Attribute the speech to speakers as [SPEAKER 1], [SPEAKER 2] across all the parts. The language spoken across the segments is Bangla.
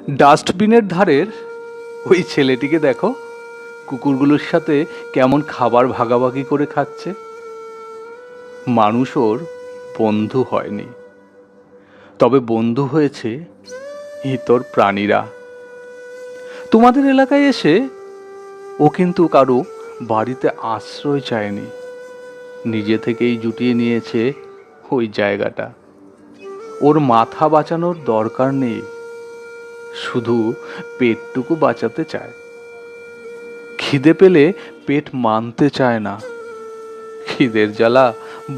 [SPEAKER 1] ডাস্টবিনের ধারের ওই ছেলেটিকে দেখো, কুকুরগুলোর সাথে কেমন খাবার ভাগাভাগি করে খাচ্ছে। মানুষ ওর বন্ধু হয়নি, তবে বন্ধু হয়েছে ইতর প্রাণীরা। তোমাদের এলাকায় এসে ও কিন্তু কারো বাড়িতে আশ্রয় চায়নি, নিজে থেকেই জুটিয়ে নিয়েছে ওই জায়গাটা। ওর মাথা বাঁচানোর দরকার নেই, শুধু পেটটুকু বাঁচাতে চায়। খিদে পেলে পেট মানতে চায় না, খিদের জ্বালা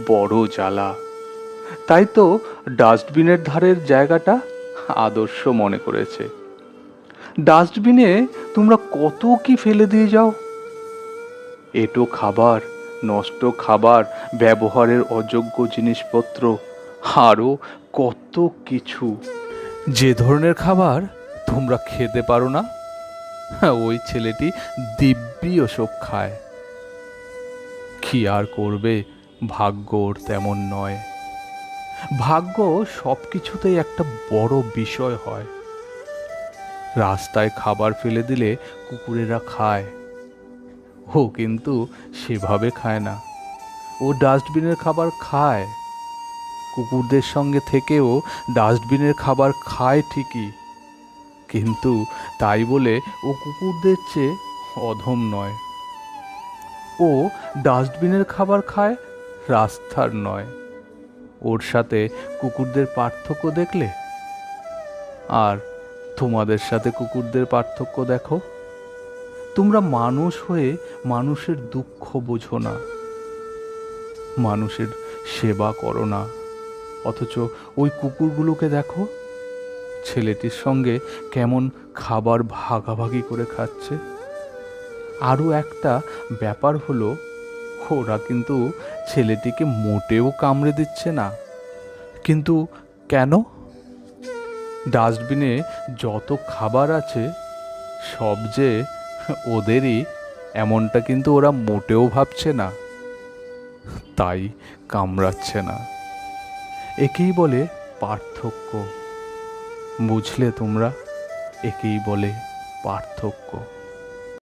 [SPEAKER 1] বড় জ্বালা। তাই তো ডাস্টবিনের ধারের জায়গাটা আদর্শ মনে করেছে। ডাস্টবিনে তোমরা কত কি ফেলে দিয়ে যাও, এঁটো খাবার, নষ্ট খাবার, ব্যবহারের অযোগ্য জিনিসপত্র, আরও কত কিছু। যে ধরনের খাবার তোমরা খেতে পারো না, ওই ছেলেটি দিব্যি ওসব খায়। কি আর করবে, ভাগ্য ওর তেমন নয়। ভাগ্য সব কিছুতেই একটা বড় বিষয় হয়। রাস্তায় খাবার ফেলে দিলে কুকুরেরা খায়, ও কিন্তু সেভাবে খায় না। ও ডাস্টবিনের খাবার খায়, কুকুরদের সঙ্গে থেকেও ডাস্টবিনের খাবার খায় ঠিকই, কিন্তু তাই বলে ও কুকুরদের চেয়ে অধম নয়। ও ডাস্টবিনের খাবার খায়, রাস্তার নয়। ওর সাথে কুকুরদের পার্থক্য দেখলে, আর তোমাদের সাথে কুকুরদের পার্থক্য দেখো। তোমরা মানুষ হয়ে মানুষের দুঃখ বোঝো না, মানুষের সেবা করো না, অথচ ওই কুকুরগুলোকে দেখো, ছেলেটির সঙ্গে কেমন খাবার ভাগাভাগি করে খাচ্ছে। আরও একটা ব্যাপার হলো, ওরা কিন্তু ছেলেটিকে মোটেও কামড়ে দিচ্ছে না। কিন্তু কেন? ডাস্টবিনে যত খাবার আছে সব যে ওদেরই, এমনটা কিন্তু ওরা মোটেও ভাবছে না, তাই কামড়াচ্ছে না। একেই বলে পার্থক্য। বুঝলে তোমরা? একেই বলে পার্থক্য।